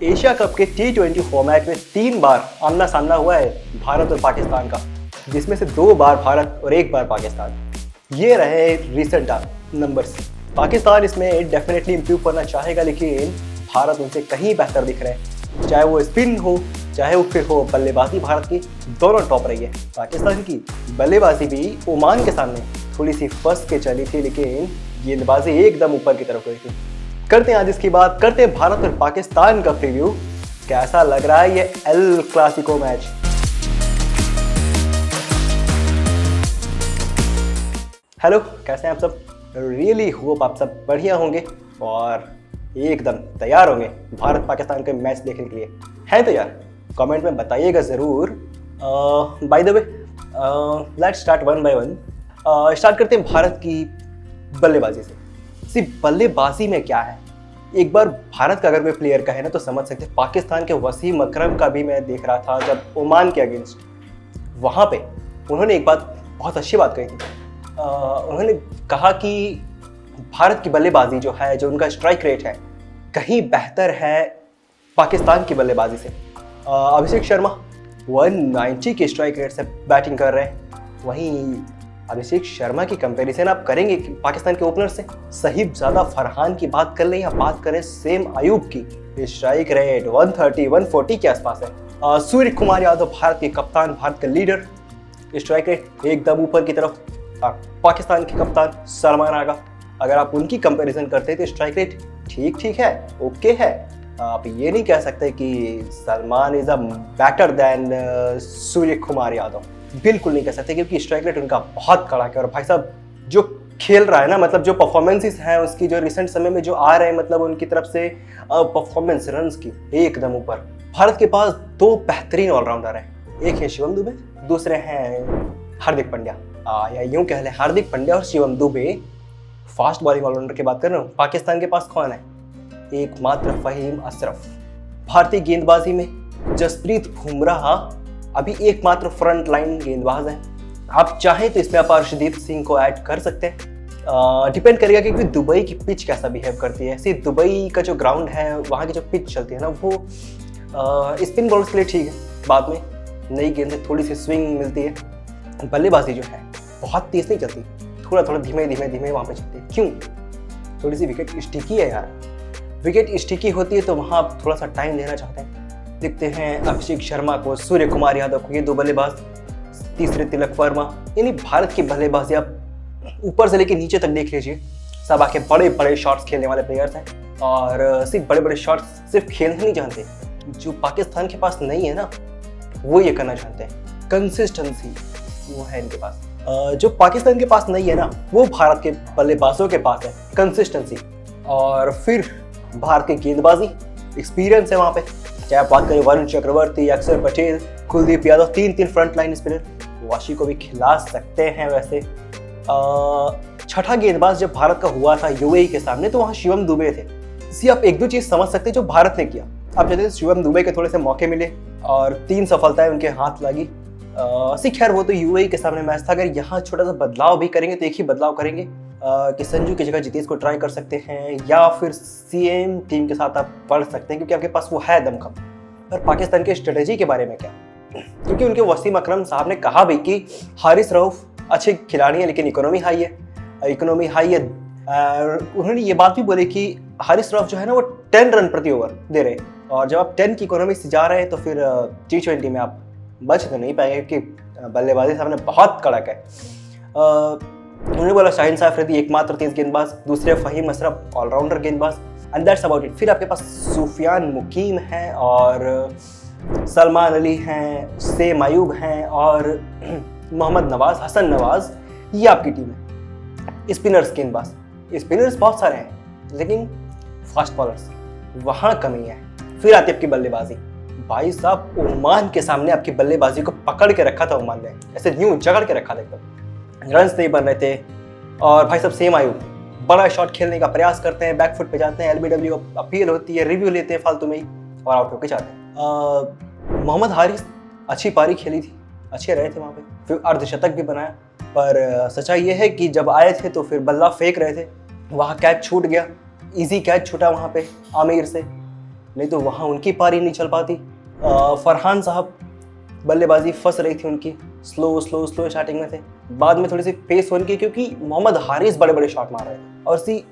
Asia cup के T20 format में 3 बार आमना सामना हुआ है भारत और पाकिस्तान का, जिसमें से 2 बार भारत और 1 बार पाकिस्तान। ये रहे रिसेंट नंबर्स। पाकिस्तान इसमें डेफिनेटली इम्प्रूव करना चाहेगा, लेकिन भारत उनसे कहीं बेहतर दिख रहे हैं। चाहे वो स्पिन हो, चाहे वो फिर हो बल्लेबाजी, भारत की दोनों टॉप रही है। पाकिस्तान की बल्लेबाजी भी ओमान के सामने थोड़ी सी फंस के चली थी, लेकिन गेंदबाजी एकदम ऊपर की तरफ गई थी। करते हैं आज इसकी बात, करते हैं भारत और पाकिस्तान का प्रीव्यू। कैसा लग रहा है ये एल क्लासिको मैच। हेलो, कैसे हैं आप सब? रियली होप आप सब बढ़िया होंगे और एकदम तैयार होंगे भारत पाकिस्तान के मैच देखने के लिए। हैं तो यार, कमेंट में बताइएगा ज़रूर। By the way, let's start one by one. Start करते हैं भारत की बल्लेबाजी से। सिर्फ बल्लेबाजी में क्या है, एक बार भारत का अगर कोई प्लेयर का है ना तो समझ सकते हैं। पाकिस्तान के वसीम अकरम का भी मैं देख रहा था जब ओमान के अगेंस्ट, वहाँ पे उन्होंने एक बात, बहुत अच्छी बात कही थी। उन्होंने कहा कि भारत की बल्लेबाजी जो है, जो उनका स्ट्राइक रेट है, कहीं बेहतर है पाकिस्तान की बल्लेबाजी से। अभिषेक शर्मा 190 के स्ट्राइक रेट से बैटिंग कर रहे हैं। वहीं अभिषेक शर्मा की कंपैरिजन आप करेंगे कि पाकिस्तान के ओपनर से, सहीब ज़्यादा फरहान की बात कर लें या बात करें सेम आयूब की, स्ट्राइक रेट 130-140 के आसपास है। सूर्य कुमार यादव भारत के कप्तान, भारत के लीडर, स्ट्राइक रेट एकदम ऊपर की तरफ। पाकिस्तान के कप्तान सलमान आगा, अगर आप उनकी कंपैरिजन करते हैं तो स्ट्राइक रेट ठीक ठीक है, ओके है। आप ये नहीं कह सकते कि Salman is a better than Surya Kumar Yadav, बिल्कुल नहीं कह सकते, क्योंकि स्ट्राइक रेट उनका बहुत कड़ा है। और भाई साहब जो खेल रहा है ना, मतलब जो परफॉर्मेंसेस हैं उसकी, जो रिसेंट समय में जो आ रहे हैं, मतलब उनकी तरफ से परफॉर्मेंस रन्स की एकदम ऊपर। भारत के पास 2 बेहतरीन ऑलराउंडर हैं, एक है शिवम दुबे, दूसरे हैं हार्दिक पांड्या। या यूं कह लें हार्दिक पांड्या और Shivam Dube fast bowling all rounder की बात कर रहा हूँ। पाकिस्तान के पास कौन है? एकमात्र फहीम अशरफ। भारतीय गेंदबाजी में जसप्रीत बुमराह अभी एकमात्र फ्रंट लाइन गेंदबाज है। आप चाहें तो इसमें आप अर्शदीप सिंह को ऐड कर सकते हैं। डिपेंड करेगा कि दुबई की पिच कैसा बिहेव करती है। सिर्फ दुबई का जो ग्राउंड है, वहाँ की जो पिच चलती है ना, वो स्पिन बॉलर्स के लिए ठीक है। बाद में नई गेंद से थोड़ी सी स्विंग मिलती है। बल्लेबाजी जो है बहुत तेज नहीं चलती, थोड़ा थोड़ा धीमे धीमे धीमे वहाँ पे चलती है। क्यों? थोड़ी सी विकेट स्टिकी है यार। विकेट स्टिकी होती है तो वहाँ आप थोड़ा सा टाइम देना चाहते हैं। देखते हैं अभिषेक शर्मा को, सूर्य कुमार यादव को, ये 2 बल्लेबाज, तीसरे तिलक वर्मा। यानी भारत की बल्लेबाजी आप ऊपर से लेकर नीचे तक देख लीजिए, सब आके बड़े बड़े शॉट्स खेलने वाले प्लेयर्स हैं। और सिर्फ बड़े बड़े शॉट्स सिर्फ खेलना नहीं जानते, जो पाकिस्तान के पास नहीं है ना, वो ये करना चाहते हैं। कंसिस्टेंसी वो है इनके पास। जो पाकिस्तान के पास नहीं है ना, वो भारत के बल्लेबाजों के पास है, कंसिस्टेंसी। और फिर भारत की गेंदबाजी, एक्सपीरियंस है वहाँ पे। चाहे आप बात करें वरुण चक्रवर्ती, अक्षर Patel, Kuldeep Yadav, 3 front line spinner, Vashi को भी खिला सकते हैं। वैसे छठा गेंदबाज जब भारत का हुआ था यूएई के सामने, तो वहाँ शिवम दुबे थे। इसी आप 1-2 चीज़ समझ सकते हैं जो भारत ने किया। आप जानते हैं शिवम दुबे के थोड़े से मौके मिले और 3 सफलताएं उनके हाथ लगी। खैर वो तो यूएई के सामने मैच था। अगर यहाँ छोटा सा बदलाव भी करेंगे तो एक ही बदलाव करेंगे कि संजू की जगह जितेश को ट्राई कर सकते हैं, या फिर सीएम टीम के साथ आप पढ़ सकते हैं, क्योंकि आपके पास वो है दमखम। पर पाकिस्तान की स्ट्रेटेजी के बारे में क्या? क्योंकि उनके वसीम अकरम साहब ने कहा भी कि हारिस रऊफ अच्छे खिलाड़ी हैं, लेकिन इकोनॉमी हाई है। उन्होंने ये बात भी बोली कि हारिस रऊफ जो है ना, वो 10 रन प्रति ओवर दे रहे हैं। और जब आप 10 की इकोनॉमी से जा रहे हैं तो फिर T20 में आप बच तो नहीं पाएंगे, क्योंकि बल्लेबाजी सामने बहुत कड़क है। उन्होंने बोला शाहीन साहब अफरीदी एकमात्र तेज गेंदबाज, दूसरे फहीम अशरफ ऑलराउंडर गेंदबाज, एंड दैट्स अबाउट इट। फिर आपके पास सुफियान मुकीम हैं और सलमान अली हैं, सेम आयूब हैं और मोहम्मद नवाज, हसन नवाज, ये आपकी टीम है। स्पिनर्स गेंदबाज, स्पिनर्स बहुत सारे हैं, लेकिन फास्ट बॉलर्स वहाँ कमी है। फिर आती है आपकी बल्लेबाजी। भाई साहब ओमान के सामने आपकी बल्लेबाजी को पकड़ के रखा था ओमान ने, ऐसे न्यू जगड़ के रखा था एकदम। रन्स नहीं बन रहे थे। और भाई साहब सेम आयु बड़ा शॉट खेलने का प्रयास करते हैं, बैकफुट पे जाते हैं, एलबीडब्ल्यू अपील होती है, रिव्यू लेते हैं फालतू में ही और आउट होके जाते हैं। मोहम्मद हारिस अच्छी पारी खेली थी, अच्छे रहे थे वहाँ पे, फिर अर्धशतक भी बनाया। पर सच्चाई ये है कि जब आए थे तो फिर बल्ला फेंक रहे थे, वहाँ कैच छूट गया, इजी कैच छूटा वहाँ पे आमिर से। नहीं तो वहाँ उनकी पारी नहीं चल पाती। फरहान साहब बल्लेबाजी फंस रही थी उनकी, स्लो स्लो स्लो स्टार्टिंग में थे, बाद में थोड़ी सी पेस होने की, क्योंकि मोहम्मद हारिस बड़े बड़े शॉट मार रहे थे। और सी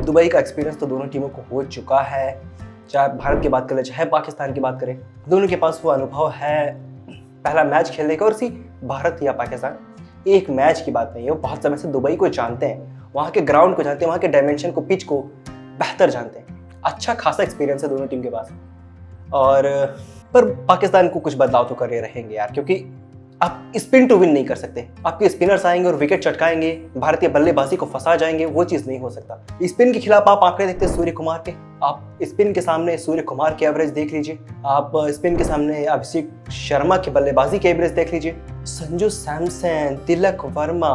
दुबई का एक्सपीरियंस तो दोनों टीमों को हो चुका है, चाहे भारत की बात करें चाहे पाकिस्तान की बात करें, दोनों के पास वो अनुभव है पहला मैच खेलने का। और सी भारत या पाकिस्तान एक मैच की बात नहीं है, वो बहुत समय से दुबई को जानते हैं, वहाँ के ग्राउंड को जानते हैं, वहाँ के डायमेंशन को, पिच को बेहतर जानते हैं। अच्छा खासा एक्सपीरियंस है दोनों टीम के पास। और पर पाकिस्तान को कुछ बदलाव तो कर रहेंगे यार, क्योंकि आप स्पिन टू विन नहीं कर सकते। आपके स्पिनर्स आएंगे और विकेट चटकाएंगे, भारतीय बल्लेबाजी को फंसा जाएंगे, वो चीज़ नहीं हो सकता। स्पिन के खिलाफ आप आंकड़े देखते हैं सूर्य कुमार के, आप स्पिन के सामने सूर्य कुमार की एवरेज देख लीजिए, आप स्पिन के सामने अभिषेक शर्मा की बल्लेबाजी की एवरेज देख लीजिए, संजू सैमसन, तिलक वर्मा,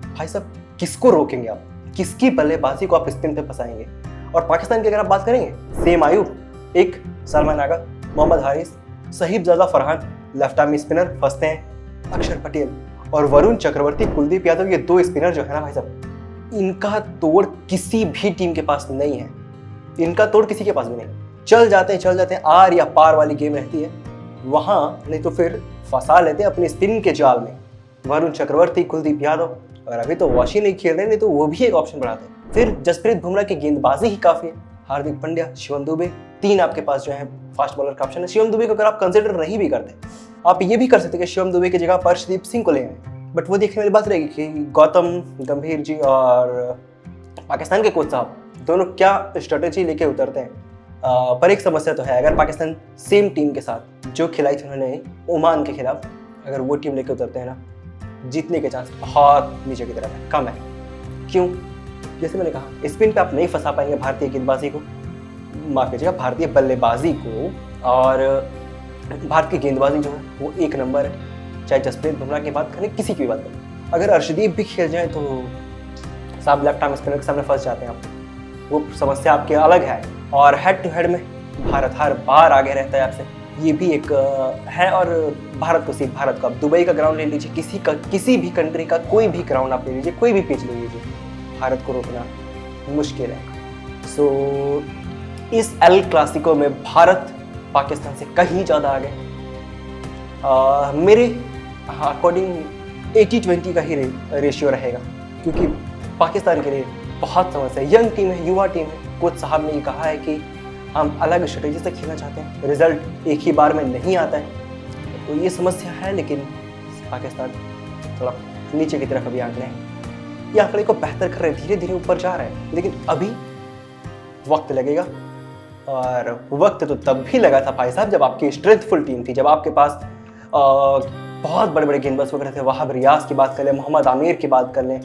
भाई साहब किसको रोकेंगे आप, किसकी बल्लेबाजी को आप स्पिन पे फंसाएंगे। और पाकिस्तान की अगर आप बात करेंगे, सेम आयुब एक, Salman Agha, Mohammad Haris, Sahibzada Farhan left arm spinner फंसते हैं, अक्षर पटेल और वरुण चक्रवर्ती, कुलदीप यादव, ये दो स्पिनर जो है ना भाई साहब, इनका तोड़ किसी भी टीम के पास नहीं है, इनका तोड़ किसी के पास भी नहीं। चल जाते हैं आर या पार वाली गेम रहती है वहाँ, नहीं तो फिर फंसा लेते हैं अपने स्पिन के जाल में वरुण चक्रवर्ती, कुलदीप यादव। और अभी तो वॉशी नहीं खेल रहे, नहीं तो वो भी एक ऑप्शन बढ़ाते हैं। फिर जसप्रीत बुमराह की गेंदबाजी ही काफ़ी है, हार्दिक पांड्या, शिवम दुबे, तीन आपके पास जो है फास्ट बॉलर का ऑप्शन है। शिवम दुबे को अगर आप कंसिडर नहीं भी करते, आप ये भी कर सकते कि शिवम दुबे की जगह पर अर्शदीप सिंह को ले आए, बट वो देखने वाली बात रहेगी कि गौतम गंभीर जी और पाकिस्तान के कोच साहब दोनों क्या स्ट्रेटेजी लेके उतरते हैं। पर एक समस्या तो है, अगर पाकिस्तान सेम टीम के साथ जो खिलाई थी उन्होंने ओमान के खिलाफ, अगर वो टीम लेके उतरते हैं ना, जीतने के चांस बहुत नीचे की तरफ है, कम है। क्यों? जैसे मैंने कहा, स्पिन पे आप नहीं फंसा पाएंगे भारतीय गेंदबाजी को, माफ कीजिएगा भारतीय बल्लेबाजी को, और भारत की गेंदबाजी जो है वो एक नंबर है। चाहे जसप्रीत बुमराह की बात करें, किसी की भी बात करें, अगर अर्शदीप भी खेल जाए तो साहब लेफ्ट आर्म स्पिनर के सामने फंस जाते हैं आप, वो समस्या आपकी अलग है। और हेड टू हेड में भारत हर बार आगे रहता है आपसे, ये भी एक है। और भारत को, सिर्फ भारत को, आप दुबई का ग्राउंड ले लीजिए, किसी भी कंट्री का कोई भी ग्राउंड आप ले लीजिए, कोई भी पिच ले लीजिए, भारत को रोकना मुश्किल है। सो इस एल क्लासिको में भारत पाकिस्तान से कहीं ज़्यादा आगे, मेरे अकॉर्डिंग 80-20 का ही रेशियो रहेगा, क्योंकि पाकिस्तान के लिए बहुत समस्या है। यंग टीम है, युवा टीम है, कोच साहब ने ये कहा है कि हम अलग स्ट्रेटेजी से खेलना चाहते हैं, रिजल्ट एक ही बार में नहीं आता है, तो ये समस्या है। लेकिन पाकिस्तान थोड़ा नीचे की तरफ अभी आंकड़े हैं, ये आंकड़े को बेहतर कर रहे हैं, धीरे धीरे ऊपर जा रहे हैं, लेकिन अभी वक्त लगेगा। और वक्त तो तब भी लगा था भाई साहब जब आपकी स्ट्रेंथफुल टीम थी, जब आपके पास बहुत बड़े बड़े गेंदबाज वगैरह थे। वहाब रियाज की बात कर लें, मोहम्मद आमिर की बात कर लें,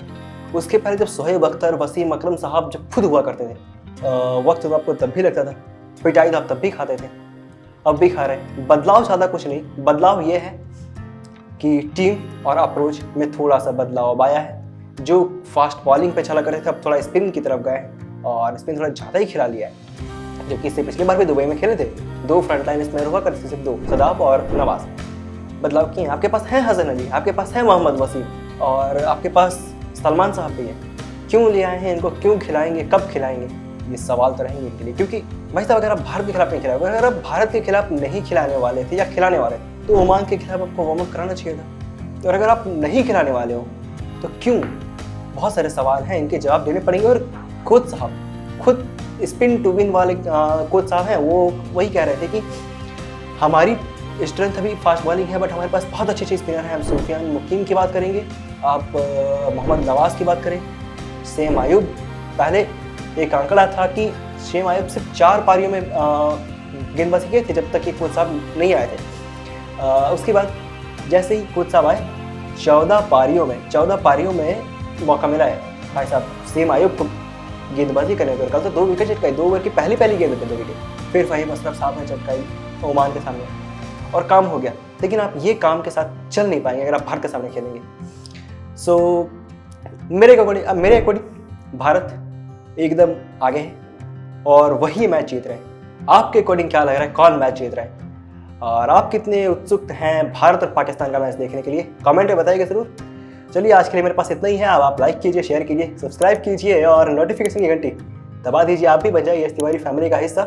उसके पहले जब सोहेब अख्तर, वसीम अकरम साहब जब खुद हुआ करते थे, वक्त तो आपको तब भी लगता था, पिटाई तो आप तब भी खाते थे, अब भी खा रहे हैं। बदलाव ज़्यादा कुछ नहीं, बदलाव ये है कि टीम और अप्रोच में थोड़ा सा बदलाव आया है। जो फास्ट बॉलिंग पे चला करते थे, अब थोड़ा स्पिन की तरफ गए और स्पिन थोड़ा ज़्यादा ही खिला लिया है, जबकि इससे पिछली बार भी दुबई में खेले थे, दो फ्रंट लाइन स्पिनर हुआ करते थे, सिर्फ दो, सदाब और नवाज। बदलाव किए, आपके पास है हसन अली, आपके पास है मोहम्मद वसीम, और आपके पास सलमान साहब भी हैं। क्यों ले आए हैं इनको, क्यों खिलाएंगे, कब खिलाएंगे, ये सवाल तो रहेंगे इनके लिए। क्योंकि भाई साहब अगर आप भारत के खिलाफ नहीं खिलाए, अगर आप भारत के खिलाफ नहीं खिलाने वाले थे या खिलाने वाले, तो ओमान के खिलाफ आपको वार्म अप कराना चाहिए था। और अगर आप नहीं खिलाने वाले हो तो क्यों? बहुत सारे सवाल हैं, इनके जवाब देने पड़ेंगे। और कोच साहब खुद स्पिन टू विन वाले कोच साहब हैं, वो वही कह रहे थे कि हमारी स्ट्रेंथ अभी फास्ट बॉलिंग है, बट हमारे पास बहुत अच्छे स्पिनर हैं। हम सुफियान मुकीम की बात करेंगे, आप मोहम्मद नवाज की बात करें, सेम आयुब, पहले एक आंकड़ा था कि सेम आयुब सिर्फ 4 पारियों में गेंदबाजी किए थे जब तक कि कोच साहब नहीं आए थे। उसके बाद जैसे ही कोच साहब आए, 14 पारियों में मौका मिला है भाई साहब सेम आयुब को गेंदबाजी करने को। कल तो 2 विकेट चटकाई, 2 ओवर की पहली गेंद पे 2 विकेट, फिर फहीम अशरफ साहब ने चटकाई ओमान के सामने और काम हो गया। लेकिन आप ये काम के साथ चल नहीं पाएंगे अगर आप भारत के सामने खेलेंगे। सो मेरे अकॉर्डिंग भारत एकदम आगे है और वही मैच जीत रहे हैं। आपके अकॉर्डिंग क्या लग रहा है, कौन मैच जीत रहा है, और आप कितने उत्सुक हैं भारत और पाकिस्तान का मैच देखने के लिए, कमेंट में बताइएगा ज़रूर। चलिए आज के लिए मेरे पास इतना ही है। अब आप लाइक कीजिए, शेयर कीजिए, सब्सक्राइब कीजिए और नोटिफिकेशन की घंटी दबा दीजिए। आप भी बन जाइए इस तिवारी फैमिली का हिस्सा।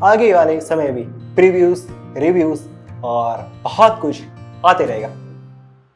आगे वाले समय भी प्रीव्यूज, रिव्यूज और बहुत कुछ आते रहेगा।